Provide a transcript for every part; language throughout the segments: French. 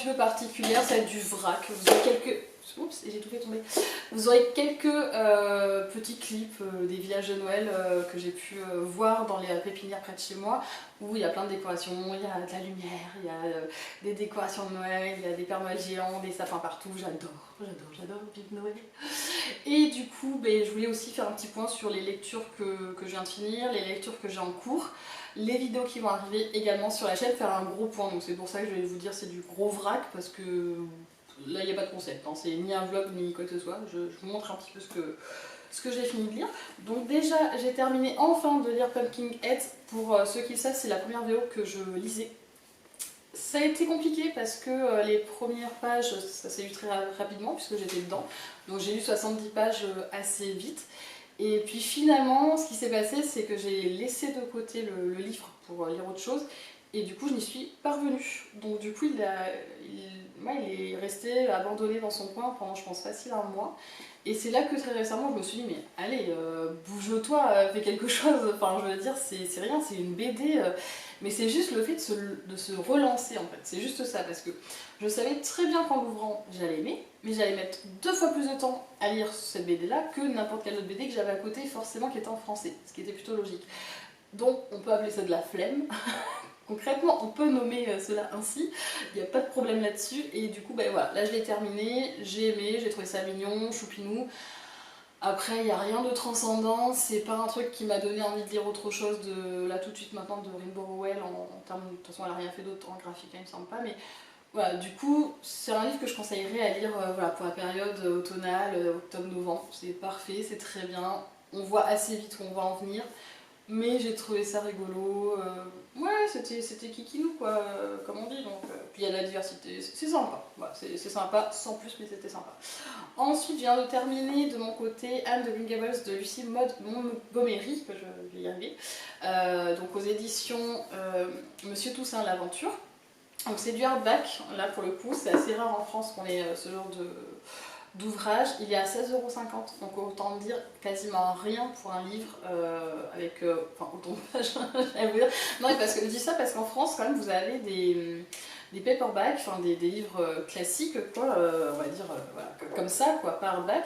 petit peu particulière, ça va être du vrac. Vous aurez quelques... Oups, j'ai tout fait tomber. Vous aurez quelques petits clips des villages de Noël que j'ai pu voir dans les pépinières près de chez moi, où il y a plein de décorations, il y a de la lumière, il y a des décorations de Noël, il y a des Pères Noël géants, des sapins partout. J'adore, vive Noël. Et du coup, ben, je voulais aussi faire un petit point sur les lectures que je viens de finir, les lectures que j'ai en cours, les vidéos qui vont arriver également sur la chaîne, faire un gros point. Donc c'est pour ça que je vais vous dire c'est du gros vrac, parce que là il n'y a pas de concept, hein. C'est ni un vlog ni quoi que ce soit. Je vous montre un petit peu ce que j'ai fini de lire. Donc déjà j'ai terminé enfin de lire Pumpkinhead. Pour ceux qui le savent, c'est la première VO que je lisais. Ça a été compliqué parce que les premières pages, ça s'est lu très rapidement puisque j'étais dedans. Donc j'ai lu 70 pages assez vite. Et puis finalement, ce qui s'est passé, c'est que j'ai laissé de côté le livre pour lire autre chose. Et du coup, je n'y suis pas revenue. Donc du coup, il est resté abandonné dans son coin pendant, je pense, facile un mois. Et c'est là que très récemment, je me suis dit, mais allez, bouge-toi, fais quelque chose. Enfin, je veux dire, c'est rien, c'est une BD. Mais c'est juste le fait de se relancer, en fait. C'est juste ça, parce que je savais très bien qu'en l'ouvrant, j'allais aimer. Mais j'allais mettre 2 fois plus de temps à lire cette BD-là que n'importe quelle autre BD que j'avais à côté, forcément qui était en français. Ce qui était plutôt logique. Donc, on peut appeler ça de la flemme. Concrètement, on peut nommer cela ainsi, il n'y a pas de problème là-dessus. Et du coup, ben voilà, là je l'ai terminé, j'ai aimé, j'ai trouvé ça mignon, choupinou. Après, il n'y a rien de transcendant, c'est pas un truc qui m'a donné envie de lire autre chose de là tout de suite maintenant de Rainbow Rowell en termes de toute façon elle n'a rien fait d'autre en graphique, il me semble pas, mais voilà, du coup, c'est un livre que je conseillerais à lire voilà, pour la période automnale, octobre-novembre. C'est parfait, c'est très bien, on voit assez vite où on va en venir. Mais j'ai trouvé ça rigolo. Ouais, c'était kikinou, quoi, comme on dit. Donc, puis il y a de la diversité, c'est sympa. Voilà, c'est sympa, sans plus, mais c'était sympa. Ensuite, je viens de terminer de mon côté Anne de Green Gables de Lucie Maud Montgomery, que je vais y arriver. Donc aux éditions Monsieur Toussaint l'Aventure. Donc c'est du hardback, là pour le coup, c'est assez rare en France qu'on ait ce genre d'ouvrage. Il est à 16,50 €, donc autant dire quasiment rien pour un livre avec enfin autant de pages, j'allais vous dire. Non, mais parce que je dis ça parce qu'en France quand même vous avez des paperbacks, enfin des livres classiques quoi, on va dire voilà, comme ça quoi, pas hardback,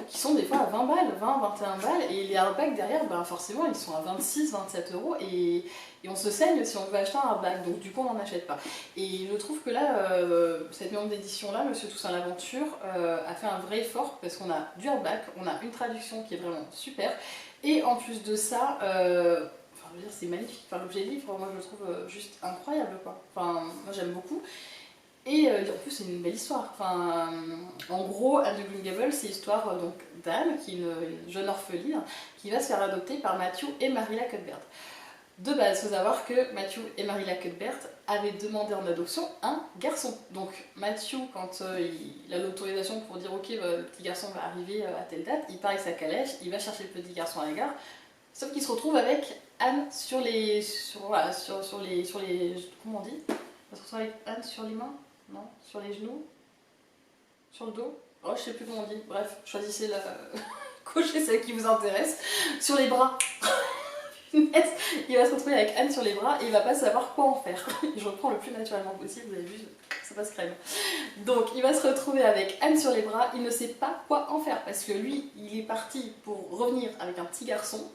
qui sont des fois à 20 balles, 20-21 balles, et les hardbacks derrière, ben forcément ils sont à 26-27 € et on se saigne si on veut acheter un hardback, donc du coup on n'en achète pas. Et je trouve que là, cette maison d'édition là, Monsieur Toussaint l'Aventure, a fait un vrai effort parce qu'on a du hardback, on a une traduction qui est vraiment super, et en plus de ça, enfin, je veux dire, c'est magnifique. Enfin, l'objet livre, moi je le trouve juste incroyable quoi. Enfin, moi j'aime beaucoup. Et en plus c'est une belle histoire. Enfin, en gros, Anne de Green Gables, c'est l'histoire donc d'Anne, qui est une jeune orpheline, qui va se faire adopter par Matthew et Marilla Cuthbert. De base, il faut savoir que Matthew et Marilla Cuthbert avaient demandé en adoption un garçon. Donc Matthew, quand il a l'autorisation pour dire ok, le petit garçon va arriver à telle date, il part avec sa calèche, il va chercher le petit garçon à la gare, sauf qu'il se retrouve avec Anne sur les... voilà, sur les... Comment on dit? Il se retrouve avec Anne sur les mains? Non? Sur les genoux? Sur le dos? Oh, je sais plus comment on dit. Bref, choisissez la... Cochez celle qui vous intéresse. Sur les bras. Il va se retrouver avec Anne sur les bras et il va pas savoir quoi en faire. Je reprends le plus naturellement possible, vous avez vu, ça passe crème. Donc il va se retrouver avec Anne sur les bras, il ne sait pas quoi en faire parce que lui, il est parti pour revenir avec un petit garçon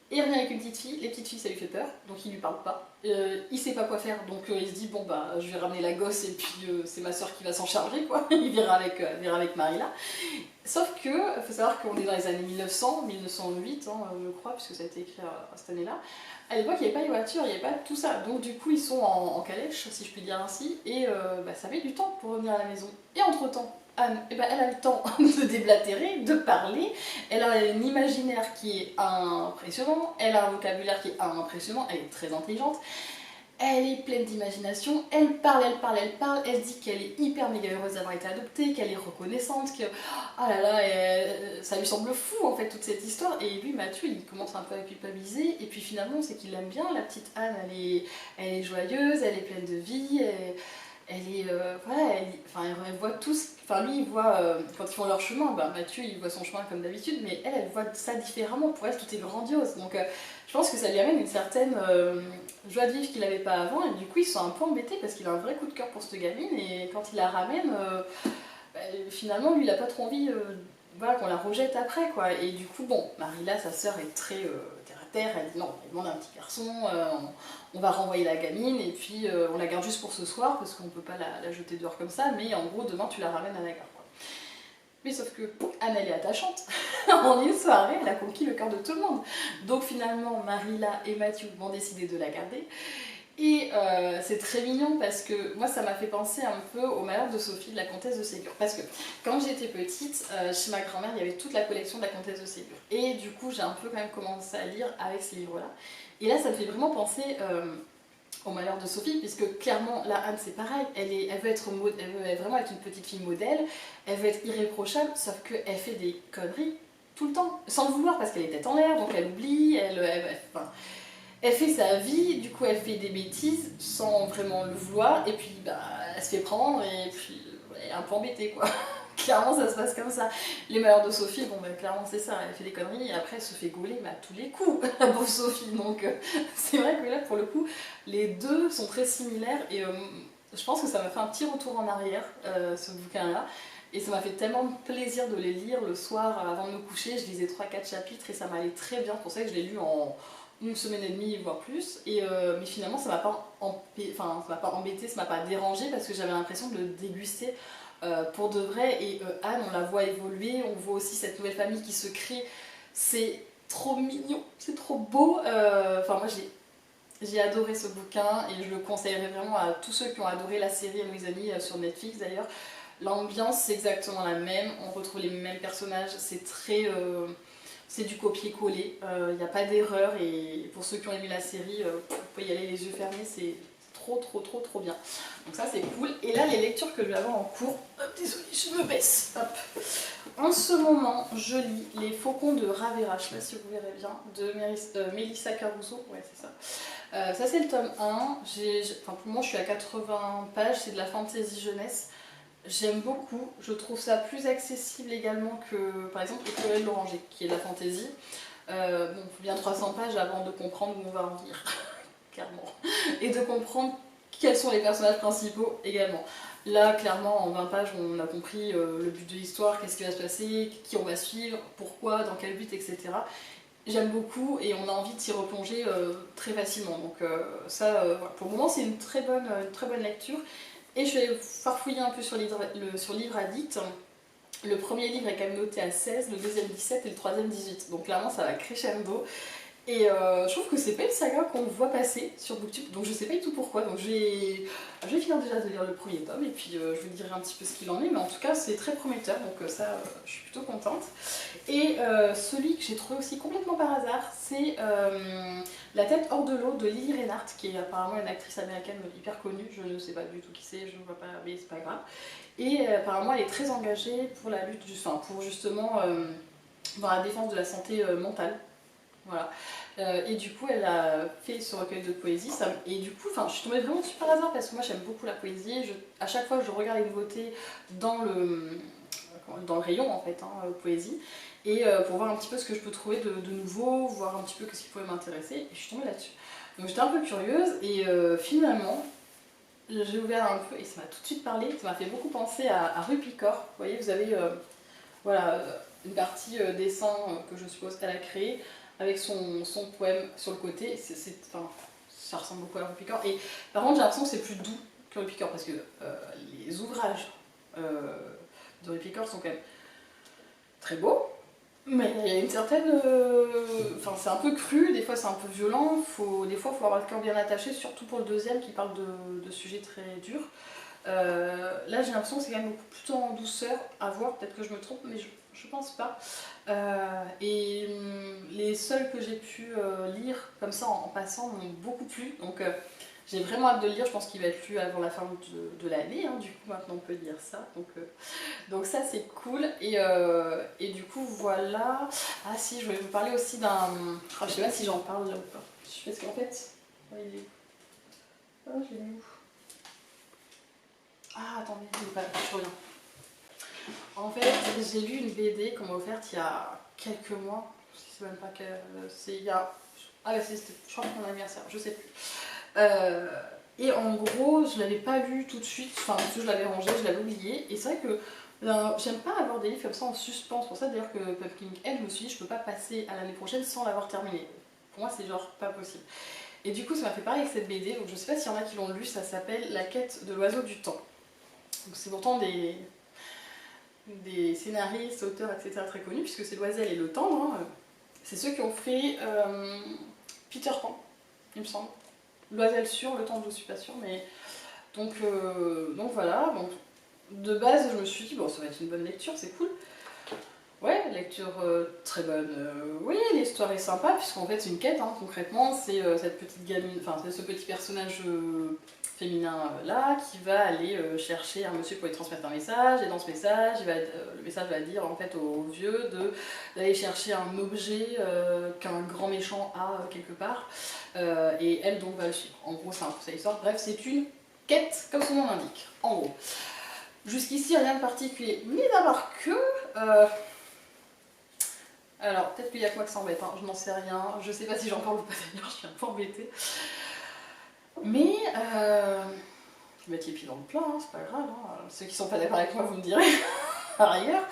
et il revient avec une petite fille. Les petites filles ça lui fait peur, donc il lui parle pas. Il sait pas quoi faire, donc il se dit bon bah je vais ramener la gosse et puis c'est ma soeur qui va s'en charger quoi. Il verra avec Marilla. Sauf que, il faut savoir qu'on est dans les années 1900, 1908, hein, je crois, puisque ça a été écrit à cette année-là. À l'époque, il n'y avait pas les voitures, il n'y avait pas tout ça. Donc du coup, ils sont en calèche, si je puis dire ainsi, et bah, ça met du temps pour revenir à la maison. Et entre-temps, Anne, eh ben, elle a le temps de déblatérer, de parler, elle a un imaginaire qui est impressionnant, elle a un vocabulaire qui est impressionnant, elle est très intelligente. Elle est pleine d'imagination, elle parle, elle dit qu'elle est hyper méga heureuse d'avoir été adoptée, qu'elle est reconnaissante, que oh là là, ça lui semble fou en fait toute cette histoire. Et lui, Mathieu, il commence un peu à culpabiliser, et puis finalement, c'est qu'il l'aime bien, la petite Anne, elle est joyeuse, elle est pleine de vie, elle est, voilà, elle voit tous, enfin lui il voit, quand ils font leur chemin, bah, Mathieu il voit son chemin comme d'habitude, mais elle voit ça différemment, pour elle tout est grandiose, donc je pense que ça lui amène une certaine joie de vivre qu'il n'avait pas avant, et du coup ils sont un peu embêtés parce qu'il a un vrai coup de cœur pour cette gamine, et quand il la ramène, bah, finalement lui il a pas trop envie voilà, qu'on la rejette après, quoi, et du coup bon, Marilla, sa sœur est très terre à terre, elle dit non, elle demande un petit garçon, on va renvoyer la gamine et puis on la garde juste pour ce soir parce qu'on peut pas la jeter dehors comme ça, mais en gros demain tu la ramènes à la gare, quoi. Mais sauf que Anne elle est attachante, en une soirée elle a conquis le cœur de tout le monde. Donc finalement Marilla et Mathieu vont décider de la garder. Et c'est très mignon parce que moi ça m'a fait penser un peu au Malheur de Sophie de la comtesse de Ségur. Parce que quand j'étais petite, chez ma grand-mère il y avait toute la collection de la comtesse de Ségur. Et du coup j'ai un peu quand même commencé à lire avec ces livres-là. Et là ça me fait vraiment penser au Malheur de Sophie, puisque clairement là Anne c'est pareil, elle veut vraiment être une petite fille modèle, elle veut être irréprochable, sauf qu'elle fait des conneries tout le temps, sans le vouloir parce qu'elle est tête en l'air, donc elle oublie, enfin, elle fait sa vie, du coup elle fait des bêtises sans vraiment le vouloir, et puis bah, elle se fait prendre, et puis elle est un peu embêtée quoi. Clairement ça se passe comme ça. Les malheurs de Sophie, bon bah clairement c'est ça, elle fait des conneries, et après elle se fait gauler mais à tous les coups, la pauvre Sophie, donc c'est vrai que là pour le coup, les deux sont très similaires, et je pense que ça m'a fait un petit retour en arrière, ce bouquin-là. Et ça m'a fait tellement plaisir de les lire le soir avant de me coucher. Je lisais 3-4 chapitres et ça m'allait très bien. Pour ça que je l'ai lu en une semaine et demie, voire plus. Et, mais finalement, ça m'a pas, embêté, ça m'a pas dérangé parce que j'avais l'impression de le déguster pour de vrai. Et Anne, on la voit évoluer. On voit aussi cette nouvelle famille qui se crée. C'est trop mignon, c'est trop beau. Enfin, moi, j'ai adoré ce bouquin et je le conseillerais vraiment à tous ceux qui ont adoré la série Louise Annie sur Netflix d'ailleurs. L'ambiance c'est exactement la même, on retrouve les mêmes personnages, c'est très... c'est du copier-coller, il n'y a pas d'erreur et pour ceux qui ont aimé la série, vous pouvez y aller les yeux fermés, c'est trop bien. Donc ça c'est cool. Et là les lectures que je vais avoir en cours, hop, désolée je me baisse, hop. En ce moment je lis Les Faucons de Ravera, je ne sais pas si vous verrez bien, de Mélissa Caruso, ouais c'est ça. Ça c'est le tome 1, enfin, pour moi je suis à 80 pages, c'est de la fantasy jeunesse. J'aime beaucoup, je trouve ça plus accessible également que par exemple Écureuil de l'Oranger, qui est de la fantasy. Bon, il faut bien 300 pages avant de comprendre où on va en venir, clairement. Et de comprendre quels sont les personnages principaux également. Là, clairement, en 20 pages, on a compris le but de l'histoire, qu'est-ce qui va se passer, qui on va suivre, pourquoi, dans quel but, etc. J'aime beaucoup et on a envie de s'y replonger très facilement. Donc ça, voilà. Pour le moment, c'est une très bonne lecture. Et je vais farfouiller un peu sur Livre Addict. Le premier livre est quand même noté à 16, le deuxième 17 et le troisième 18. Donc clairement ça va crescendo. Et je trouve que c'est pas une saga qu'on voit passer sur Booktube, donc je sais pas du tout pourquoi. Donc je vais finir déjà de lire le premier tome et puis je vous dirai un petit peu ce qu'il en est. Mais en tout cas c'est très prometteur, donc ça je suis plutôt contente. Et celui que j'ai trouvé aussi complètement par hasard, c'est La tête hors de l'eau de Lily Reinhardt, qui est apparemment une actrice américaine hyper connue. Je ne sais pas du tout qui c'est, je ne vois pas, mais c'est pas grave. Et apparemment elle est très engagée pour la lutte, enfin pour justement dans la défense de la santé mentale. Voilà. Et du coup, elle a fait ce recueil de poésie. Et du coup, je suis tombée vraiment dessus par hasard parce que moi j'aime beaucoup la poésie. À chaque fois, je regarde les nouveautés dans le rayon en fait, hein, poésie. Et pour voir un petit peu ce que je peux trouver de nouveau, voir un petit peu ce qui pourrait m'intéresser. Et je suis tombée là-dessus. Donc j'étais un peu curieuse et finalement, j'ai ouvert un peu et ça m'a tout de suite parlé. Ça m'a fait beaucoup penser à Rue Picor. Vous voyez, vous avez voilà, une partie dessin que je suppose qu'elle a créé avec son poème sur le côté. Enfin, ça ressemble beaucoup à Rue Picor. Et par contre, j'ai l'impression que c'est plus doux que Rue Picor parce que les ouvrages de Rue Picor sont quand même très beaux. Mais il y a une certaine... Enfin, c'est un peu cru, des fois c'est un peu violent, des fois il faut avoir le cœur bien attaché, surtout pour le deuxième qui parle de sujets très durs. Là j'ai l'impression que c'est quand même beaucoup plutôt en douceur, à voir, peut-être que je me trompe, mais je pense pas. Et les seuls que j'ai pu lire comme ça en passant m'ont beaucoup plu, donc j'ai vraiment hâte de le lire, je pense qu'il va être lu avant la fin de l'année, hein, du coup maintenant on peut lire ça. Donc ça c'est cool, et du coup voilà. Ah si, je voulais vous parler aussi d'un... Oh, je sais pas si j'en parle là ou pas. Parce qu'en fait... Oh, il est où? Oh, je l'ai mis où? Ah, attendez, je reviens. En fait, j'ai lu une BD qu'on m'a offerte il y a quelques mois. C'est même pas que. C'est il y a. Ah, ouais, je crois que c'est mon anniversaire, je sais plus. Et en gros, je l'avais pas lu tout de suite, enfin, je l'avais rangé, je l'avais oublié. Et c'est vrai que j'aime pas avoir des livres comme ça en suspens. C'est pour ça d'ailleurs que Pumpkin Head, je me suis dit, je peux pas passer à l'année prochaine sans l'avoir terminé. Pour moi, c'est genre pas possible. Et du coup, ça m'a fait pareil avec cette BD. Donc, je sais pas s'il y en a qui l'ont lu, ça s'appelle La quête de l'oiseau du temps. Donc, c'est pourtant des scénaristes, auteurs, etc. très connus, puisque c'est Loisel et Le Tendre. Hein. C'est ceux qui ont fait Peter Pan, il me semble. Loisel sûr, Le Tendre je suis pas sûre, mais... Donc voilà, donc, de base je me suis dit, bon ça va être une bonne lecture, c'est cool. Ouais, lecture très bonne. Oui, l'histoire est sympa, puisqu'en fait c'est une quête, hein, concrètement, c'est cette petite gamine, enfin c'est ce petit personnage féminin là qui va aller chercher un monsieur pour lui transmettre un message, et dans ce message, le message va dire en fait au vieux d'aller chercher un objet qu'un grand méchant a quelque part, et elle donc va le suivre. En gros c'est un peu ça l'histoire, bref c'est une quête comme son nom l'indique, en gros. Jusqu'ici rien de particulier, mis à part que... alors, peut-être qu'il y a que moi que ça embête, hein, je n'en sais rien, je sais pas si j'en parle ou pas d'ailleurs, je suis un peu embêtée. Mais, je vais mettre les pieds dans le plat, hein, c'est pas grave, hein. Ceux qui sont pas d'accord avec moi, vous me direz, par ailleurs.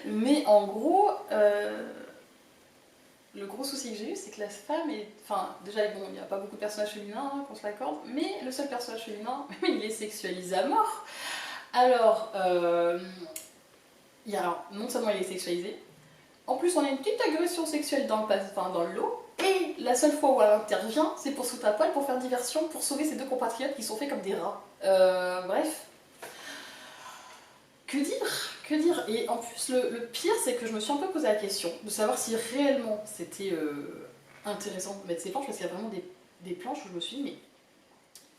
Mais en gros, le gros souci que j'ai eu, c'est que la femme est... Enfin, déjà, bon, il n'y a pas beaucoup de personnages féminins, hein, qu'on se l'accorde, mais le seul personnage féminin, il est sexualisé à mort. Alors, alors non seulement il est sexualisé, en plus, on a une petite agression sexuelle dans le lot. Et la seule fois où elle intervient, c'est pour sous ta poêle, pour faire diversion, pour sauver ses deux compatriotes qui sont faits comme des rats. Bref. Que dire? Que dire? Et en plus, le pire, c'est que je me suis un peu posé la question de savoir si réellement c'était intéressant de mettre ces planches, parce qu'il y a vraiment des planches où je me suis dit, mais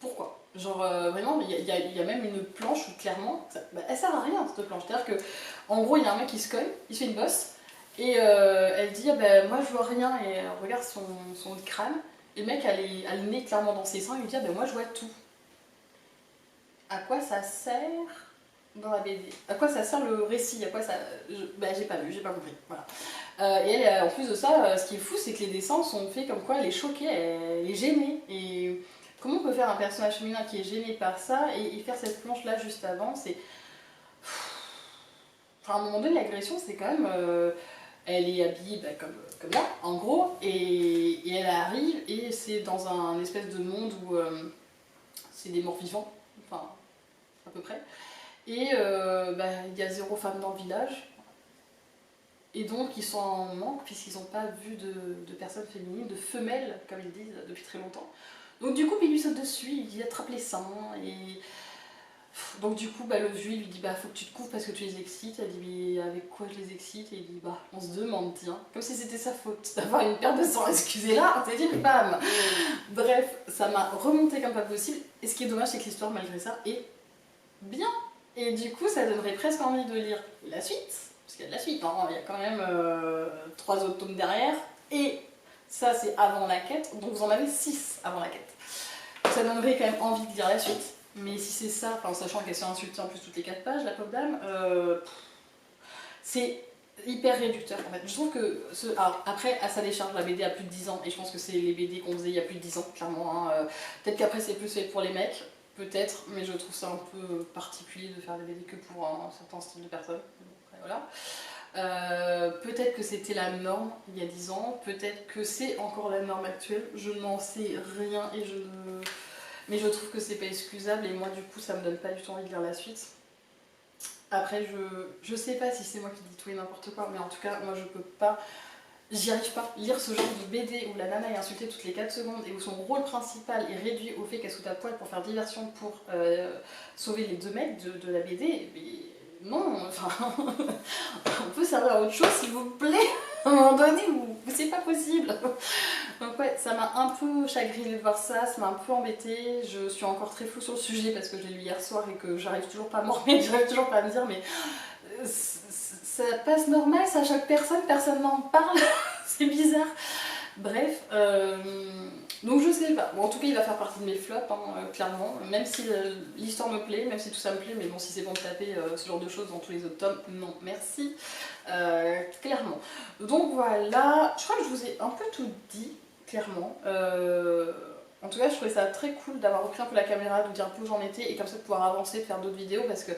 pourquoi? Genre, vraiment, il y a même une planche où clairement, elle sert à rien cette planche. C'est-à-dire que, en gros, il y a un mec qui se cogne, il se fait une bosse. Et elle dit, ah ben, moi je vois rien, et elle regarde son crâne, et le mec a le nez clairement dans ses seins, il lui dit, ah ben moi je vois tout. À quoi ça sert dans la BD? À quoi ça sert le récit? À quoi ça... Ben j'ai pas vu, j'ai pas compris. Voilà. Et elle, en plus de ça, ce qui est fou, c'est que les dessins sont faits comme quoi elle est choquée, elle est gênée. Et comment on peut faire un personnage féminin qui est gêné par ça, et faire cette planche là juste avant, c'est... Enfin, à un moment donné, l'agression, c'est quand même... elle est habillée comme là, en gros, et elle arrive, et c'est dans un espèce de monde où c'est des morts vivants, enfin, à peu près. Et il y a zéro femme dans le village, et donc ils sont en manque, puisqu'ils n'ont pas vu de personnes féminines, de femelles, comme ils disent, depuis très longtemps. Donc du coup, il lui saute dessus, il attrape les seins, et... Donc du coup, le vieux il lui dit, faut que tu te couvres parce que tu les excites. Elle dit, mais avec quoi je les excite? Et il dit, on se demande, tiens. Comme si c'était sa faute d'avoir une paire de sang, excusez-la, t'es dit, bam. Bref, ça m'a remonté comme pas possible. Et ce qui est dommage, c'est que l'histoire, malgré ça, est bien. Et du coup, ça donnerait presque envie de lire la suite. Parce qu'il y a de la suite, hein. Il y a quand même 3 autres tomes derrière. Et ça, c'est avant la quête. Donc vous en avez 6 avant la quête. Ça donnerait quand même envie de lire la suite. Mais si c'est ça, en sachant qu'elle s'est insultée en plus toutes les 4 pages, la pauvre dame, c'est hyper réducteur en fait. Je trouve que, alors, après, à sa décharge, la BD a plus de 10 ans, et je pense que c'est les BD qu'on faisait il y a plus de 10 ans, clairement. Hein. Peut-être qu'après c'est plus fait pour les mecs, peut-être, mais je trouve ça un peu particulier de faire des BD que pour un certain style de personnes. Après, voilà. Peut-être que c'était la norme il y a 10 ans, peut-être que c'est encore la norme actuelle, je n'en sais rien et je ne... Mais je trouve que c'est pas excusable, et moi du coup ça me donne pas du tout envie de lire la suite. Après je sais pas si c'est moi qui dis tout et n'importe quoi, mais en tout cas moi je peux pas, j'y arrive pas. Lire ce genre de BD où la nana est insultée toutes les 4 secondes et où son rôle principal est réduit au fait qu'elle soit à poil pour faire diversion, pour sauver les 2 mecs de la BD, mais non, enfin on peut servir à autre chose s'il vous plaît, à un moment donné où c'est pas possible. Donc ouais, ça m'a un peu chagrinée de voir ça, ça m'a un peu embêtée. Je suis encore très floue sur le sujet parce que je l'ai lu hier soir et que j'arrive toujours pas à m'en remettre, j'arrive toujours pas à me dire, mais ça passe normal, ça choque personne, personne n'en parle, c'est bizarre. Bref, Donc je sais pas. Bon, en tout cas, il va faire partie de mes flops, hein, clairement. Même si l'histoire me plaît, même si tout ça me plaît, mais bon, si c'est pour me taper ce genre de choses dans tous les autres tomes, non, merci. Clairement. Donc voilà, je crois que je vous ai un peu tout dit, clairement. En tout cas, je trouvais ça très cool d'avoir repris un peu la caméra, de vous dire un peu où j'en étais, et comme ça de pouvoir avancer, de faire d'autres vidéos, parce que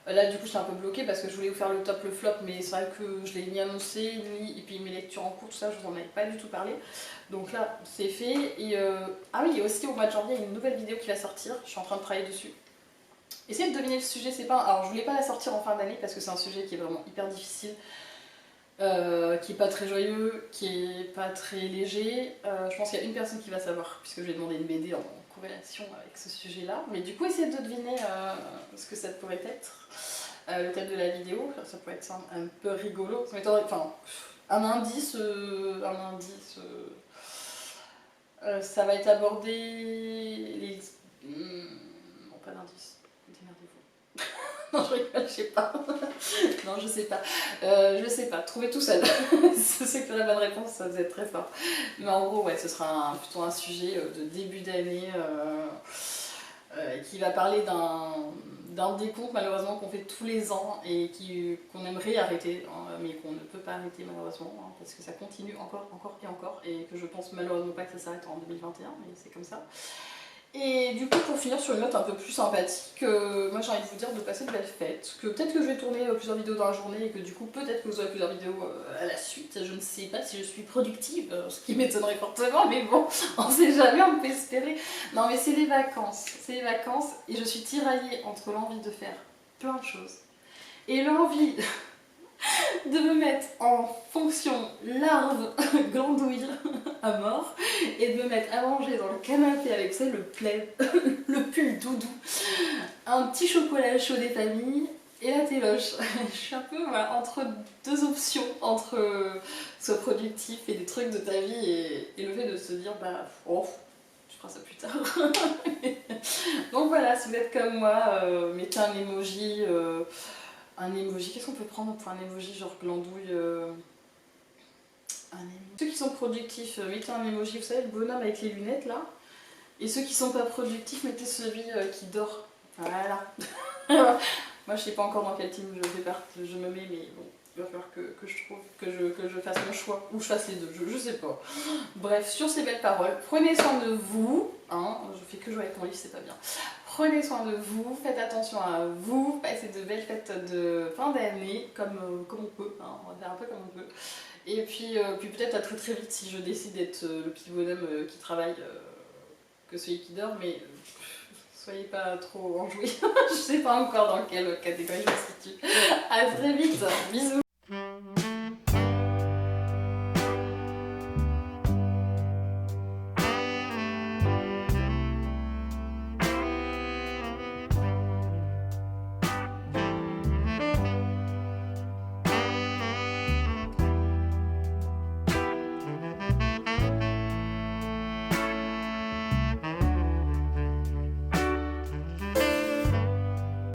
là, du coup, j'étais un peu bloquée parce que je voulais vous faire le top, le flop, mais c'est vrai que je l'ai ni annoncé, ni... et puis mes lectures en cours, tout ça, je vous en avais pas du tout parlé. Donc là, c'est fait. Et ah oui, et aussi au mois de janvier, il y a une nouvelle vidéo qui va sortir, je suis en train de travailler dessus. Essayez de deviner le sujet, c'est pas... Alors, je voulais pas la sortir en fin d'année parce que c'est un sujet qui est vraiment hyper difficile, qui est pas très joyeux, qui est pas très léger. Je pense qu'il y a une personne qui va savoir, puisque je vais demander une BD en corrélation avec ce sujet-là. Mais du coup, essayez de deviner ce que ça pourrait être. Le thème de la vidéo, ça pourrait être un peu rigolo. Ça m'étonnerait, enfin, un indice, ça va être abordé les... Non, pas d'indice, démerdez-vous. Non, je rigole, je sais pas. Non, je sais pas. Je sais pas, trouvez tout seul. Si c'est que la bonne réponse, ça vous êtes très fort. Mais en gros, ouais, ce sera plutôt un sujet de début d'année qui va parler d'un décompte malheureusement qu'on fait tous les ans et qu'on aimerait arrêter, hein, mais qu'on ne peut pas arrêter malheureusement, hein, parce que ça continue encore et encore, et que je pense malheureusement pas que ça s'arrête en 2021, mais c'est comme ça. Et du coup, pour finir sur une note un peu plus sympathique, moi j'ai envie de vous dire de passer de belles fêtes, que peut-être que je vais tourner plusieurs vidéos dans la journée et que du coup peut-être que vous aurez plusieurs vidéos à la suite, je ne sais pas si je suis productive, ce qui m'étonnerait fortement, mais bon, on sait jamais, on peut espérer. Non mais c'est les vacances et je suis tiraillée entre l'envie de faire plein de choses et l'envie de me mettre en fonction larve glandouille à mort et de me mettre à manger dans le canapé avec, vous savez, le plaid, le pull doudou, un petit chocolat chaud des familles et la téloche. Je suis un peu voilà, entre deux options, entre soit productif et des trucs de ta vie et le fait de se dire bah oh, tu feras ça plus tard. Donc voilà, si vous êtes comme moi, mettez un emoji. Qu'est-ce qu'on peut prendre pour un emoji genre glandouille Ceux qui sont productifs, mettez un emoji, vous savez, le bonhomme avec les lunettes là. Et ceux qui sont pas productifs, mettez celui qui dort. Voilà. Moi je sais pas encore dans quel team je me mets, mais bon, il va falloir que je trouve, que je fasse mon choix, ou je fasse les deux, je sais pas. Bref, sur ces belles paroles, prenez soin de vous, hein, je fais que jouer avec mon livre, c'est pas bien. Prenez soin de vous, faites attention à vous, passez de belles fêtes de fin d'année, comme on peut, hein, on va faire un peu comme on peut. Et puis peut-être à très très vite si je décide d'être le petit bonhomme qui travaille que celui qui dort, mais soyez pas trop enjoués. Je sais pas encore dans quelle catégorie je me situe. À très vite, bisous.